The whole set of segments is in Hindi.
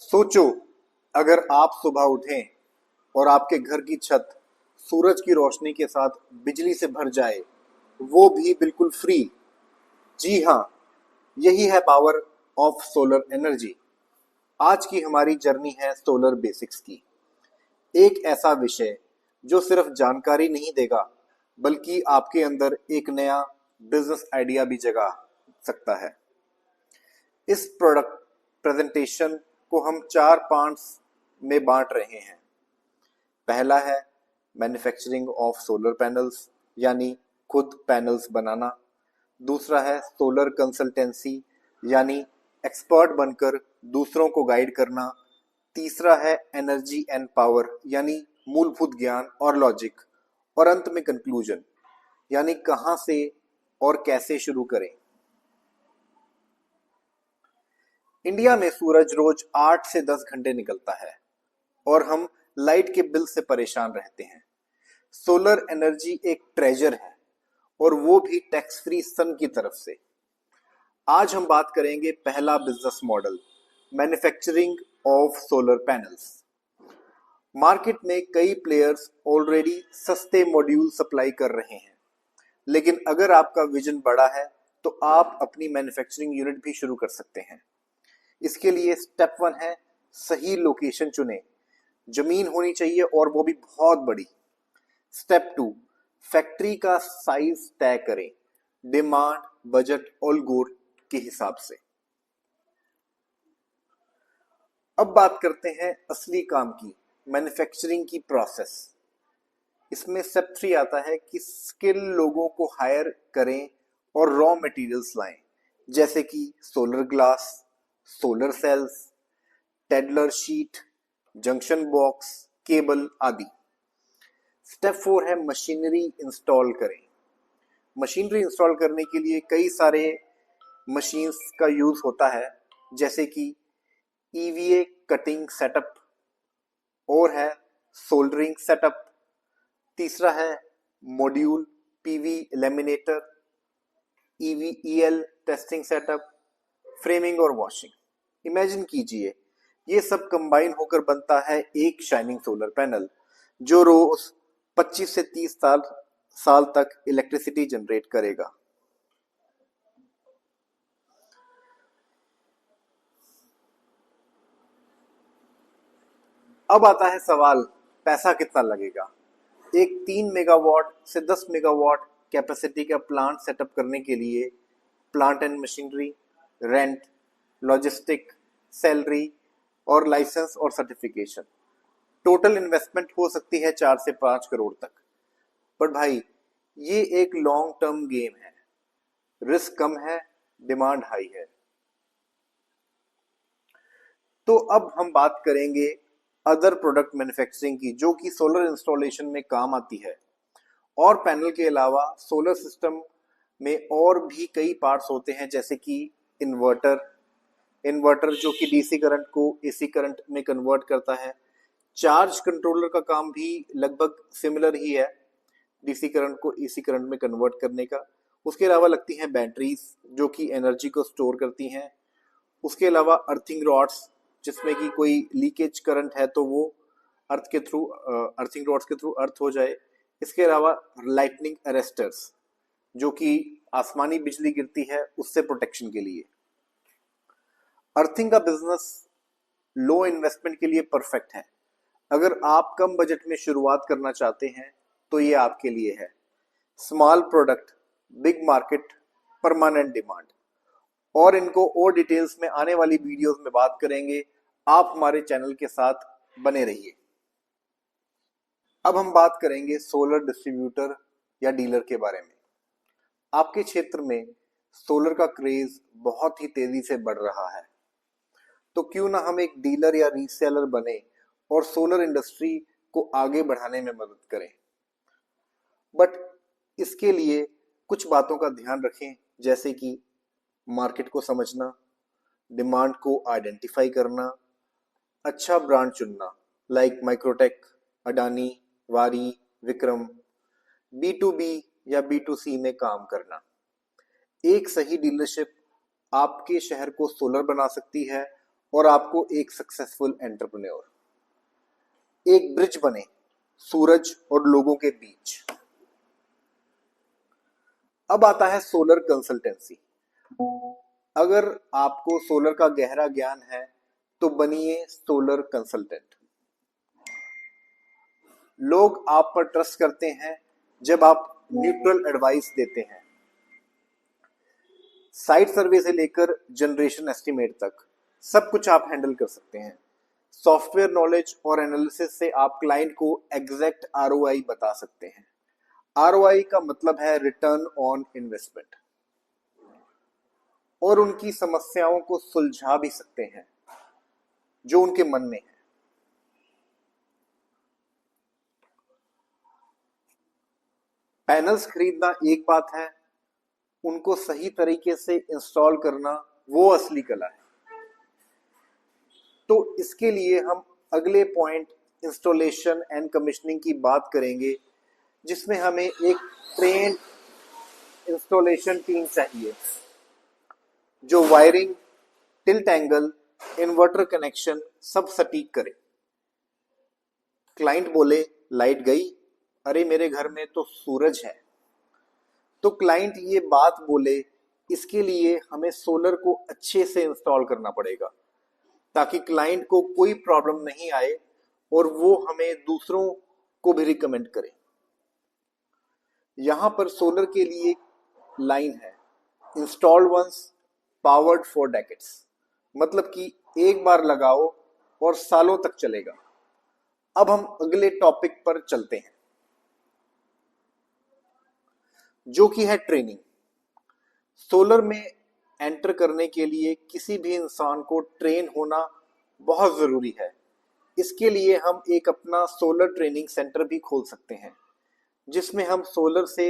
सोचो, अगर आप सुबह उठें और आपके घर की छत सूरज की रोशनी के साथ बिजली से भर जाए, वो भी बिल्कुल फ्री। जी हाँ, यही है पावर ऑफ सोलर एनर्जी। आज की हमारी जर्नी है सोलर बेसिक्स की। एक ऐसा विषय जो सिर्फ जानकारी नहीं देगा, बल्कि आपके अंदर एक नया बिजनेस आइडिया भी जगा सकता है। इस प्रोडक्ट प्रेजेंटेशन को हम 4 पार्ट्स में बांट रहे हैं। पहला है मैन्युफैक्चरिंग ऑफ सोलर पैनल्स, यानी खुद पैनल्स बनाना। दूसरा है सोलर कंसल्टेंसी, यानी एक्सपर्ट बनकर दूसरों को गाइड करना। तीसरा है एनर्जी एंड पावर, यानी मूलभूत ज्ञान और लॉजिक। और अंत में कंक्लूजन, यानी कहां से और कैसे शुरू करें। इंडिया में सूरज रोज 8 से 10 घंटे निकलता है और हम लाइट के बिल से परेशान रहते हैं। सोलर एनर्जी एक ट्रेजर है, और वो भी टैक्स फ्री सन की तरफ से। आज हम बात करेंगे पहला business model, manufacturing of solar panels. Market में कई प्लेयर्स ऑलरेडी सस्ते मॉड्यूल सप्लाई कर रहे हैं, लेकिन अगर आपका विजन बड़ा है तो आप अपनी मैन्युफैक्चरिंग यूनिट भी शुरू कर सकते हैं। इसके लिए स्टेप 1 है सही लोकेशन चुनें। जमीन होनी चाहिए और वो भी बहुत बड़ी। स्टेप 2, फैक्ट्री का साइज तय करें, डिमांड, बजट और गोल के हिसाब से। अब बात करते हैं असली काम की, मैन्युफैक्चरिंग की प्रोसेस। इसमें स्टेप 3 आता है कि स्किल लोगों को हायर करें और रॉ मटेरियल्स लाएं, जैसे कि solar glass, solar cells, Tedlar sheet, junction box, cable आदि। स्टेप 4 है मशीनरी इंस्टॉल करें। मशीनरी इंस्टॉल करने के लिए कई सारे मशीन्स का यूज होता है, जैसे कि ईवीए कटिंग सेटअप, और है सोल्डरिंग सेटअप। तीसरा है module PV laminator, EVEL testing setup, framing और वॉशिंग। इमेजिन कीजिए, ये सब कंबाइन होकर बनता है एक शाइनिंग सोलर पैनल, जो रोज 25 से 30 साल तक इलेक्ट्रिसिटी जनरेट करेगा। अब आता है सवाल, पैसा कितना लगेगा। एक 3 मेगावाट से 10 मेगावाट कैपेसिटी का प्लांट सेटअप करने के लिए plant and machinery, rent, logistic, salary और लाइसेंस और सर्टिफिकेशन, टोटल इन्वेस्टमेंट हो सकती है 4 से 5 करोड़ तक। पर भाई, ये एक लॉन्ग टर्म गेम है। रिस्क कम है, डिमांड हाई है। तो अब हम बात करेंगे अदर प्रोडक्ट मैन्युफैक्चरिंग की, जो कि सोलर इंस्टॉलेशन में काम आती है। और पैनल के अलावा सोलर सिस्टम में और भी कई पार्ट्स होते हैं, जैसे कि इन्वर्टर इन्वर्टर जो कि डीसी करंट को एसी करंट में कन्वर्ट करता है। चार्ज कंट्रोलर का काम भी लगभग सिमिलर ही है, डीसी करंट को एसी करंट में कन्वर्ट करने का। उसके अलावा लगती हैं बैटरीज, जो कि एनर्जी को स्टोर करती हैं। उसके अलावा अर्थिंग रॉड्स, जिसमें कि कोई लीकेज करंट है तो वो अर्थिंग रॉड्स के थ्रू अर्थ हो जाए। इसके अलावा लाइटनिंग अरेस्टर्स, जो कि आसमानी बिजली गिरती है उससे प्रोटेक्शन के लिए। अर्थिंग का बिजनेस लो इन्वेस्टमेंट के लिए परफेक्ट है। अगर आप कम बजट में शुरुआत करना चाहते हैं तो ये आपके लिए है। Small product, big market, permanent demand. और इनको और डिटेल्स में आने वाली वीडियोस में बात करेंगे। आप हमारे चैनल के साथ बने रहिए। अब हम बात करेंगे सोलर डिस्ट्रीब्यूटर या डीलर के बारे में। आपके क्षेत्र में सोलर का क्रेज बहुत ही तेजी से बढ़ रहा है, तो क्यों ना हम एक डीलर या रीसेलर बने और सोलर इंडस्ट्री को आगे बढ़ाने में मदद करें। बट इसके लिए कुछ बातों का ध्यान रखें, जैसे कि मार्केट को समझना, डिमांड को आइडेंटिफाई करना, अच्छा ब्रांड चुनना, लाइक माइक्रोटेक, अडानी, वारी, विक्रम। B2B या B2C में काम करना। एक सही डीलरशिप आपके शहर को सोलर बना सकती है और आपको एक सक्सेसफुल एंटरप्रेन्योर। एक ब्रिज बने सूरज और लोगों के बीच। अब आता है सोलर कंसल्टेंसी। अगर आपको सोलर का गहरा ज्ञान है तो बनिए सोलर कंसल्टेंट। लोग आप पर ट्रस्ट करते हैं जब आप न्यूट्रल एडवाइस देते हैं। साइट सर्वे से लेकर जनरेशन एस्टिमेट तक सब कुछ आप हैंडल कर सकते हैं। सॉफ्टवेयर नॉलेज और एनालिसिस से आप क्लाइंट को एग्जैक्ट आरओआई बता सकते हैं। आरओआई का मतलब है रिटर्न ऑन इन्वेस्टमेंट, और उनकी समस्याओं को सुलझा भी सकते हैं जो उनके मन में है। पैनल्स खरीदना एक बात है, उनको सही तरीके से इंस्टॉल करना वो असली कला है। तो इसके लिए हम अगले पॉइंट इंस्टॉलेशन एंड कमीशनिंग की बात करेंगे, जिसमें हमें एक ट्रेंड इंस्टॉलेशन टीम चाहिए जो wiring, tilt angle, inverter connection सब सटीक करे। क्लाइंट बोले लाइट गई, अरे मेरे घर में तो सूरज है। तो क्लाइंट ये बात बोले, इसके लिए हमें सोलर को अच्छे से इंस्टॉल करना पड़ेगा ताकि क्लाइंट को कोई प्रॉब्लम नहीं आए और वो हमें दूसरों को भी रिकमेंड करे। यहां पर सोलर के लिए लाइन है, installed once powered for decades, मतलब कि एक बार लगाओ और सालों तक चलेगा। अब हम अगले टॉपिक पर चलते हैं जो कि है ट्रेनिंग। सोलर में एंटर करने के लिए किसी भी इंसान को ट्रेन होना बहुत जरूरी है। इसके लिए हम एक अपना सोलर ट्रेनिंग सेंटर भी खोल सकते हैं जिसमें हम सोलर से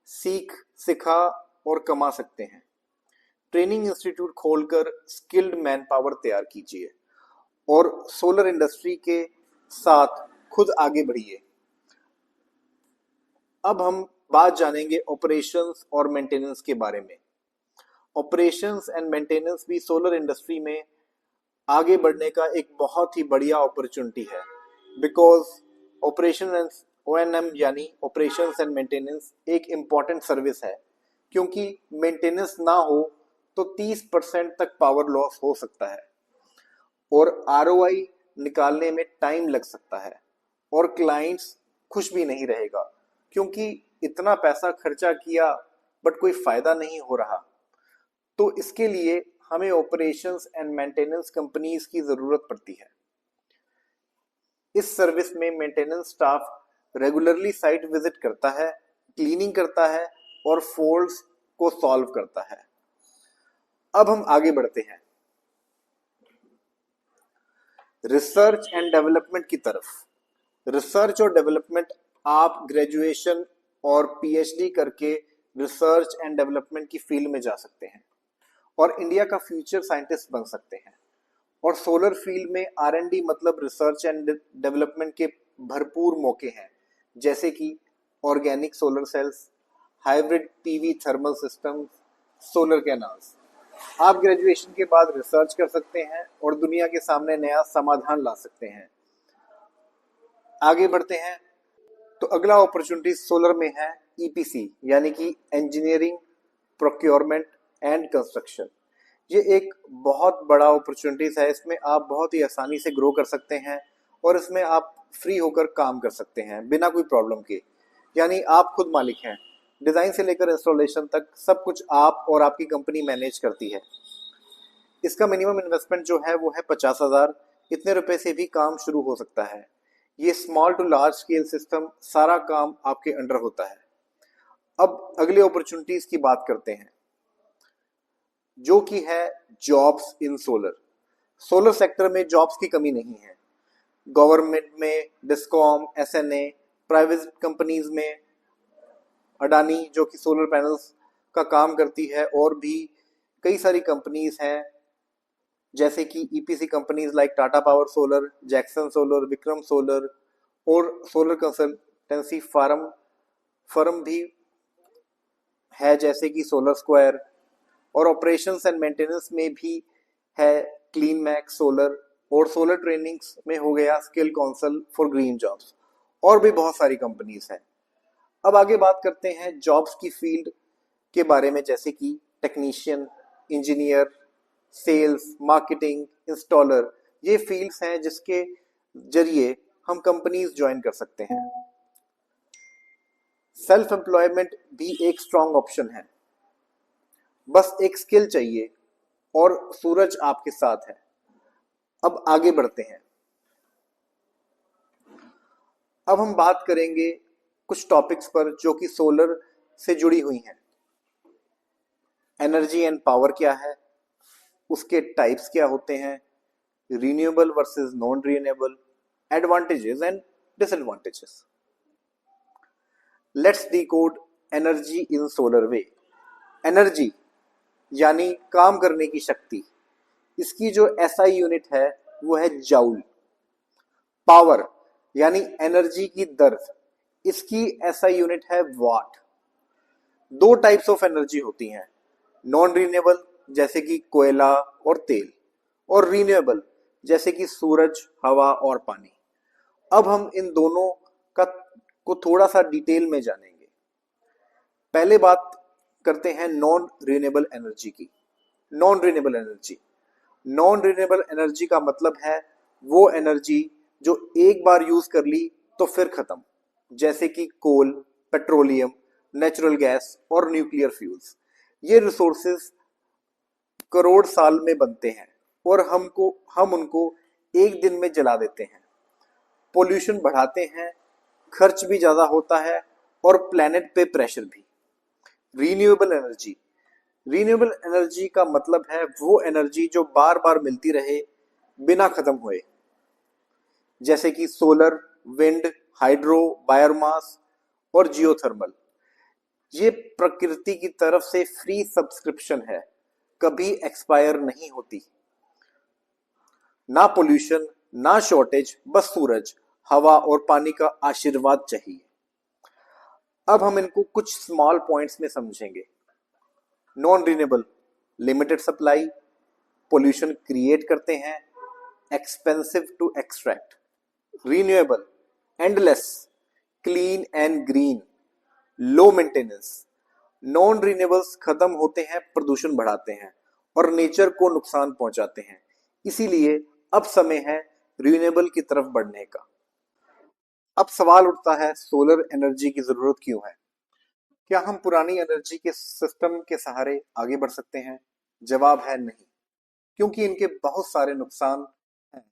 सिखा और कमा सकते हैं। ट्रेनिंग इंस्टीट्यूट खोलकर स्किल्ड मैन पावर तैयार कीजिए और सोलर इंडस्ट्री के साथ खुद आगे बढ़िए। अब हम बात जानेंगे ऑपरेशंस और मेंटेनेंस के बारे में। ऑपरेशंस एंड मेंटेनेंस भी सोलर इंडस्ट्री में आगे बढ़ने का एक बहुत ही बढ़िया अपॉर्चुनिटी है, बिकॉज ऑपरेशन एंड ओएनएम यानी ऑपरेशंस एंड मेंटेनेंस एक इम्पॉर्टेंट सर्विस है, क्योंकि मेंटेनेंस ना हो तो 30% तक पावर लॉस हो सकता है और आरओआई निकालने में टाइम लग सकता है और क्लाइंट्स खुश भी नहीं रहेगा, क्योंकि इतना पैसा खर्चा किया बट कोई फायदा नहीं हो रहा। तो इसके लिए हमें ऑपरेशंस एंड मेंटेनेंस कंपनीज की जरूरत पड़ती है। इस सर्विस में maintenance staff regularly site visit करता है, क्लीनिंग करता है और फॉल्ट्स को सॉल्व करता है। अब हम आगे बढ़ते हैं रिसर्च एंड डेवलपमेंट की तरफ। रिसर्च और डेवलपमेंट आप ग्रेजुएशन और पीएचडी करके रिसर्च एंड डेवलपमेंट की फील्ड में जा सकते हैं और इंडिया का फ्यूचर साइंटिस्ट बन सकते हैं। और सोलर फील्ड में आर&डी मतलब रिसर्च एंड डेवलपमेंट के भरपूर मौके हैं, जैसे कि organic solar cells, hybrid PV thermal system, solar canals. आप ग्रेजुएशन के बाद रिसर्च कर सकते हैं और दुनिया के सामने नया समाधान ला सकते हैं। आगे बढ़ते हैं तो अगला अपॉर्चुनिटी सोलर में है ईपीसी यानी कि इंजीनियरिंग, प्रोक्योरमेंट एंड कंस्ट्रक्शन। ये एक बहुत बड़ा अपॉर्चुनिटीज है। इसमें आप बहुत ही आसानी से ग्रो कर सकते हैं और इसमें आप फ्री होकर काम कर सकते हैं बिना कोई प्रॉब्लम के, यानी आप खुद मालिक हैं। डिजाइन से लेकर इंस्टॉलेशन तक सब कुछ आप और आपकी कंपनी मैनेज करती है। इसका मिनिमम इन्वेस्टमेंट जो है वो है 50,000। इतने रुपए से भी काम शुरू हो सकता है। ये small to large scale system, सारा काम आपके अंडर होता है। अब अगले अपॉर्चुनिटीज की बात करते हैं जो कि है jobs in solar. Solar sector में जॉब्स की कमी नहीं है। गवर्नमेंट में डिस्कॉम, एसएनए, प्राइवेट कंपनीज में अडानी जो कि सोलर पैनल्स का काम करती है, और भी कई सारी कंपनीज हैं जैसे कि EPC companies like Tata power solar, Jackson solar, Vikram solar, और सोलर कंसल्टेंसी फर्म भी है जैसे कि सोलर स्क्वायर, और ऑपरेशंस एंड मेंटेनेंस में भी है क्लीन मैक सोलर, और सोलर ट्रेनिंग्स में हो गया skill council for green jobs, और भी बहुत सारी कंपनीज हैं। अब आगे बात करते हैं जॉब्स की फील्ड के बारे में, जैसे कि technician, engineer, sales, marketing, installer. ये फील्ड्स हैं जिसके जरिए हम कंपनीज ज्वाइन कर सकते हैं। सेल्फ एम्प्लॉयमेंट भी एक स्ट्रॉन्ग ऑप्शन है। बस एक स्किल चाहिए और सूरज आपके साथ है। अब आगे बढ़ते हैं। अब हम बात करेंगे कुछ टॉपिक्स पर जो कि सोलर से जुड़ी हुई हैं। एनर्जी एंड पावर क्या है, उसके टाइप्स क्या होते हैं, renewable versus non renewable, advantages and disadvantages. Let's decode energy in solar way. Energy यानी काम करने की शक्ति, इसकी जो एसआई यूनिट है वो है जाउल। पावर यानी एनर्जी की दर, इसकी एसआई यूनिट है वाट। दो टाइप्स ऑफ एनर्जी होती हैं, नॉन रिन्यूएबल जैसे कि कोयला और तेल, और रिन्यूएबल जैसे कि सूरज, हवा और पानी। अब हम इन दोनों का को थोड़ा सा डिटेल में जानेंगे। पहले बात करते हैं नॉन रिन्यूएबल एनर्जी की। Non renewable energy, non renewable energy का मतलब है वो एनर्जी जो एक बार यूज कर ली तो फिर खत्म, जैसे कि कोल, पेट्रोलियम, नेचुरल गैस और न्यूक्लियर फ्यूल्स। ये रिसोर्सेज करोड़ साल में बनते हैं और हम उनको एक दिन में जला देते हैं। पोल्यूशन बढ़ाते हैं, खर्च भी ज्यादा होता है और प्लेनेट पे प्रेशर भी। रिन्यूएबल एनर्जी, रिन्यूएबल एनर्जी का मतलब है वो एनर्जी जो बार बार मिलती रहे बिना खत्म हुए, जैसे कि सोलर, विंड, हाइड्रो, बायोमास और जियोथर्मल। ये प्रकृति की तरफ से फ्री सब्सक्रिप्शन है, कभी एक्सपायर नहीं होती। ना पोल्यूशन, ना शॉर्टेज, बस सूरज, हवा और पानी का आशीर्वाद चाहिए। अब हम इनको कुछ स्मॉल पॉइंट्स में समझेंगे। Non renewable, limited supply, pollution create करते हैं, expensive to extract. Renewable, endless, clean and green, low maintenance. Non renewables खत्म होते हैं, प्रदूषण बढ़ाते हैं और नेचर को नुकसान पहुंचाते हैं। इसीलिए अब समय है रिन्यूएबल की तरफ बढ़ने का। अब सवाल उठता है, सोलर एनर्जी की जरूरत क्यों है? क्या हम पुरानी एनर्जी के सिस्टम के सहारे आगे बढ़ सकते हैं? जवाब है नहीं, क्योंकि इनके बहुत सारे नुकसान हैं।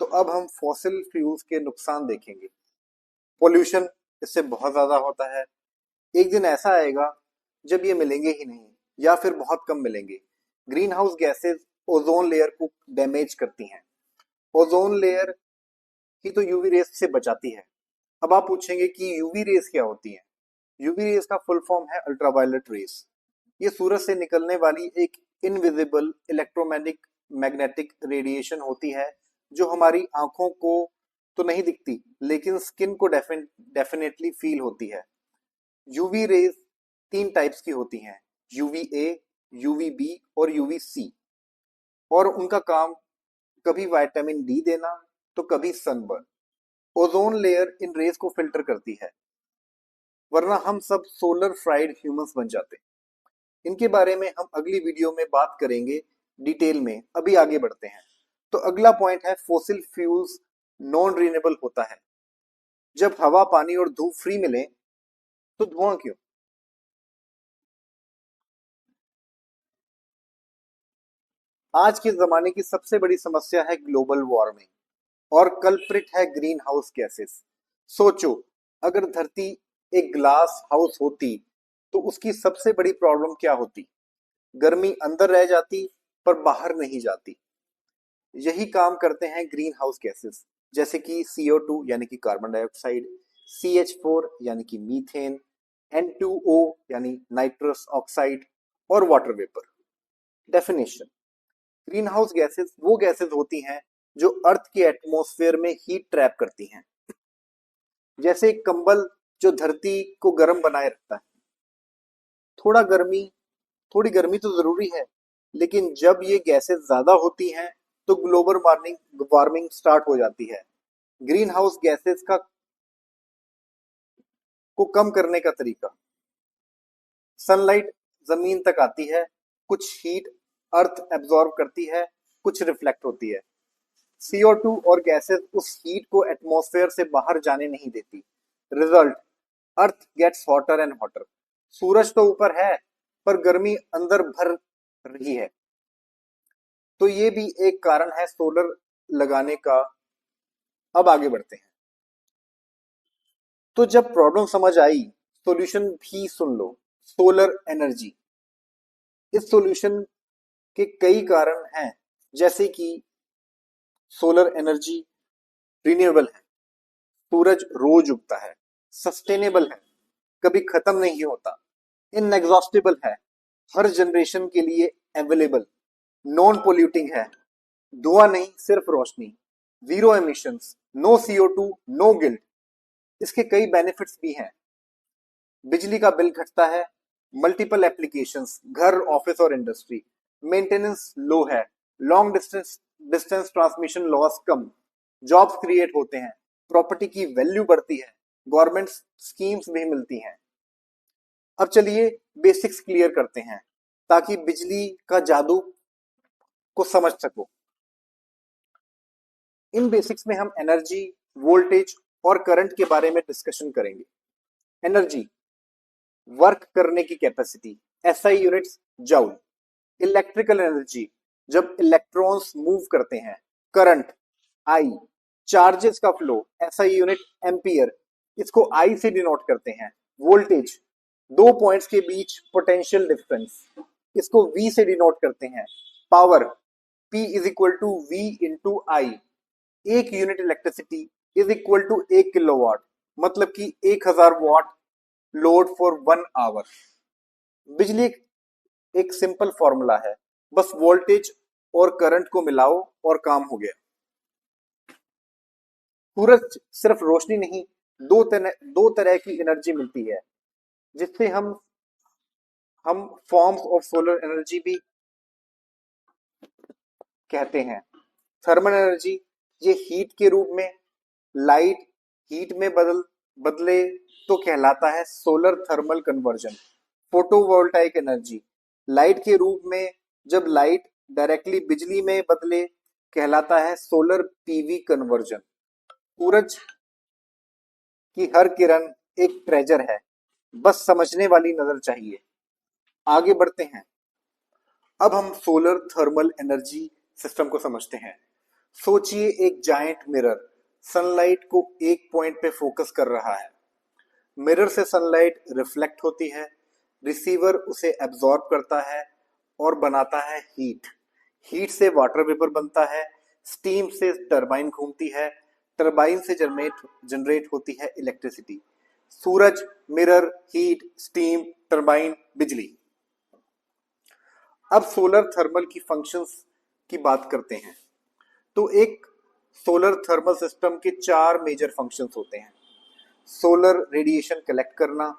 तो अब हम फॉसिल फ्यूल्स के नुकसान देखेंगे। पोल्यूशन इससे बहुत ज्यादा होता है। एक दिन ऐसा आएगा जब ये मिलेंगे ही नहीं या फिर बहुत कम मिलेंगे। Green house gases ozone layer को डैमेज करती हैं। ओजोन लेयर ही तो यूवी रेस से बचाती है। अब आप पूछेंगे कि यूवी रेस क्या होती है? यूवी रेस का फुल फॉर्म है अल्ट्रावायलेट रेस। ये सूरज से निकलने वाली एक इनविजिबल मैग्नेटिक रेडिएशन होती है जो हमारी आंखों को तो नहीं दिखती, लेकिन स्किन को डेफिनेटली फील होती है। यूवी रेज तीन टाइप्स की होती हैं, यूवी ए, यूवी बी और यूवी सी, और उनका काम कभी विटामिन डी देना तो कभी सनबर्न। ओजोन लेयर इन रेज को फिल्टर करती है, वरना हम सब सोलर फ्राइड ह्यूमंस बन जाते। इनके बारे में हम अगली वीडियो में बात करेंगे डिटेल में। अभी आगे बढ़ते हैं। तो अगला पॉइंट है फॉसिल फ्यूल्स नॉन रिन्यूएबल होता है। जब हवा, पानी और धूप फ्री मिले तो धुआं क्यों? आज के जमाने की सबसे बड़ी समस्या है ग्लोबल वार्मिंग और कल्प्रिट है ग्रीन हाउस गैसेस। सोचो, अगर धरती एक ग्लास हाउस होती तो उसकी सबसे बड़ी प्रॉब्लम क्या होती? गर्मी अंदर रह जाती पर बाहर नहीं जाती। यही काम करते हैं ग्रीन हाउस गैसेस, जैसे कि CO2 यानी कि कार्बन डाइऑक्साइड, CH4 यानी कि मीथेन, N2O यानी नाइट्रस ऑक्साइड और water vapour. Definition, green house gases वो गैसेस होती हैं जो अर्थ के एटमॉस्फेयर में हीट ट्रैप करती हैं, जैसे एक कंबल जो धरती को गर्म बनाए रखता है। थोड़ा गर्मी थोड़ी गर्मी तो जरूरी है, लेकिन जब ये गैसेस ज्यादा होती हैं तो ग्लोबल वार्मिंग वार्मिंग स्टार्ट हो जाती है। ग्रीन हाउस गैसेस का को कम करने का तरीका, सनलाइट जमीन तक आती है, कुछ हीट अर्थ एब्जॉर्ब करती है, कुछ रिफ्लेक्ट होती है। CO2 और गैसेस उस हीट को एटमॉस्फेयर से बाहर जाने नहीं देती। Result, earth gets hotter and hotter. सूरज तो ऊपर है पर गर्मी अंदर भर रही है। तो ये भी एक कारण है सोलर लगाने का। अब आगे बढ़ते हैं। तो जब प्रॉब्लम समझ आई, सॉल्यूशन भी सुन लो। सोलर एनर्जी, इस सॉल्यूशन के कई कारण हैं, जैसे कि सोलर एनर्जी रिन्यूएबल है, सूरज रोज उगता है, सस्टेनेबल है, कभी खत्म नहीं होता, इनएग्जॉस्टेबल है, हर जनरेशन के लिए अवेलेबल, नॉन पोल्यूटिंग है, धुआं नहीं सिर्फ रोशनी, zero emissions, no CO2, no guilt. इसके कई बेनिफिट्स भी हैं। बिजली का बिल घटता है, मल्टीपल एप्लीकेशंस, घर, ऑफिस और इंडस्ट्री, मेंटेनेंस लो है, long distance distance transmission loss कम, जॉब्स क्रिएट होते हैं, प्रॉपर्टी की वैल्यू बढ़ती है, गवर्नमेंट स्कीम्स भी मिलती हैं। अब चलिए बेसिक्स क्लियर करते हैं ताकि बिजली का जादू को समझ सको। इन बेसिक्स में हम एनर्जी, वोल्टेज और करंट के बारे में डिस्कशन करेंगे। एनर्जी, वर्क करने की capacity, SI units joule. Electrical energy, जब इलेक्ट्रॉन्स मूव करते हैं। करंट, आई, चार्जेस का फ्लो, SI यूनिट एम्पियर, इसको आई से डिनोट करते हैं। वोल्टेज, दो पॉइंट्स के बीच पोटेंशियल डिफरेंस, इसको V से डिनोट करते हैं। Power, P is equal to V into I, एक unit electricity is equal to 1 kilowatt, मतलब कि 1000 वाट लोड फॉर 1 आवर। बिजली एक सिंपल फॉर्मूला है, बस वोल्टेज और करंट को मिलाओ और काम हो गया। सूरज सिर्फ रोशनी नहीं, दो तरह की एनर्जी मिलती है, जिससे हम फॉर्म्स ऑफ सोलर एनर्जी भी कहते हैं। थर्मल एनर्जी, ये हीट के रूप में, लाइट हीट में बदले तो कहलाता है solar thermal conversion. Photovoltaic energy, light के रूप में, जब लाइट डायरेक्टली बिजली में बदले कहलाता है सोलर PV कन्वर्जन। सूरज की हर किरण एक ट्रेजर है, बस समझने वाली नजर चाहिए। आगे बढ़ते हैं। अब हम सोलर थर्मल एनर्जी सिस्टम को समझते हैं। सोचिए एक जायंट मिरर सनलाइट को एक पॉइंट पे फोकस कर रहा है। मिरर से सनलाइट रिफ्लेक्ट होती है, रिसीवर उसे एब्जॉर्ब करता है और बनाता है हीट। हीट से वाटर वेपर बनता है, स्टीम से टरबाइन घूमती है, टरबाइन से जनरेट होती है इलेक्ट्रिसिटी। सूरज, मिरर, हीट, स्टीम, टरबाइन, बिजली। अब सोलर थर्मल की फंक्शंस की बात करते हैं। तो एक सोलर थर्मल सिस्टम के 4 मेजर फंक्शंस होते हैं। सोलर रेडिएशन कलेक्ट करना,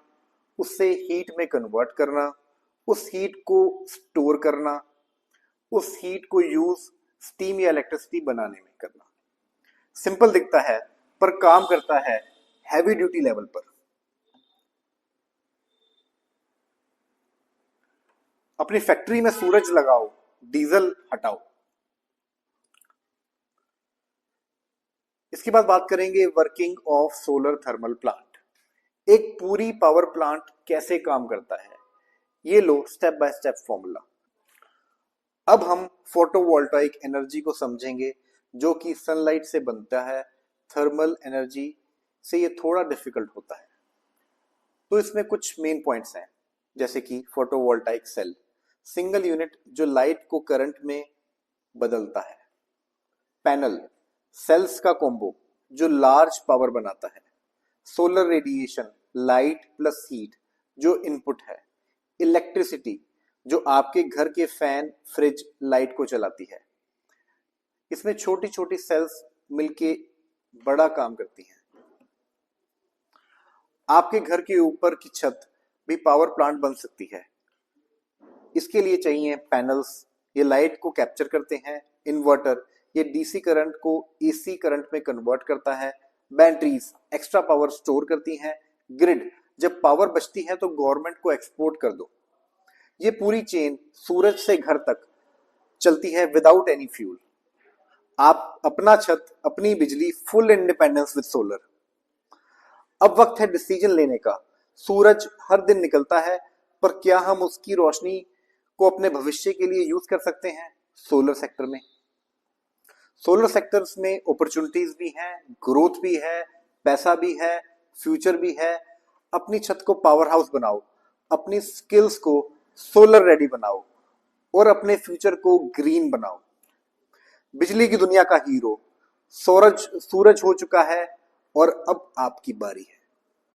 उससे हीट में कन्वर्ट करना, उस हीट को स्टोर करना, उस हीट को यूज स्टीम या इलेक्ट्रिसिटी बनाने में करना। सिंपल दिखता है पर काम करता है हैवी ड्यूटी लेवल पर। अपनी फैक्ट्री में सूरज लगाओ, डीजल हटाओ। इसके बाद बात करेंगे working of solar thermal plant. एक पूरी पावर प्लांट कैसे काम करता है, ये लो स्टेप बाय स्टेप फॉर्मूला। अब हम फोटोवोल्टाइक एनर्जी को समझेंगे, जो कि सनलाइट से बनता है। थर्मल एनर्जी से ये थोड़ा डिफिकल्ट होता है। तो इसमें कुछ मेन पॉइंट्स हैं, जैसे कि फोटोवोल्टाइक सेल, सिंगल यूनिट जो लाइट को करंट में बदलता है। पैनल, सेल्स का कॉम्बो जो लार्ज पावर बनाता है। Solar radiation, light plus heat जो इनपुट है। इलेक्ट्रिसिटी, जो आपके घर के फैन, फ्रिज, लाइट को चलाती है। इसमें छोटी छोटी सेल्स मिलके बड़ा काम करती हैं। आपके घर के ऊपर की छत भी पावर प्लांट बन सकती है। इसके लिए चाहिए पैनल्स, ये लाइट को कैप्चर करते हैं। इन्वर्टर, ये डीसी करंट को एसी करंट में कन्वर्ट करता है, बैटरीज एक्स्ट्रा पावर स्टोर करती हैं, ग्रिड जब पावर बचती है तो गवर्नमेंट को एक्सपोर्ट कर दो। ये पूरी चेन सूरज से घर तक चलती है विदाउट एनी फ्यूल। आप अपना छत, अपनी बिजली, फुल इंडिपेंडेंस विद सोलर। अब वक्त है डिसीजन लेने का। सूरज हर दिन निकलता है, पर क्या हम उसकी रोशनी को अपने भविष्य के लिए यूज कर सकते हैं सोलर सेक्टर में? सोलर सेक्टर्स में अपॉर्चुनिटीज भी हैं, ग्रोथ भी है, पैसा भी है, फ्यूचर भी है। अपनी छत को पावर हाउस बनाओ, अपनी स्किल्स को सोलर रेडी बनाओ और अपने फ्यूचर को ग्रीन बनाओ। बिजली की दुनिया का हीरो सूरज हो चुका है और अब आपकी बारी है।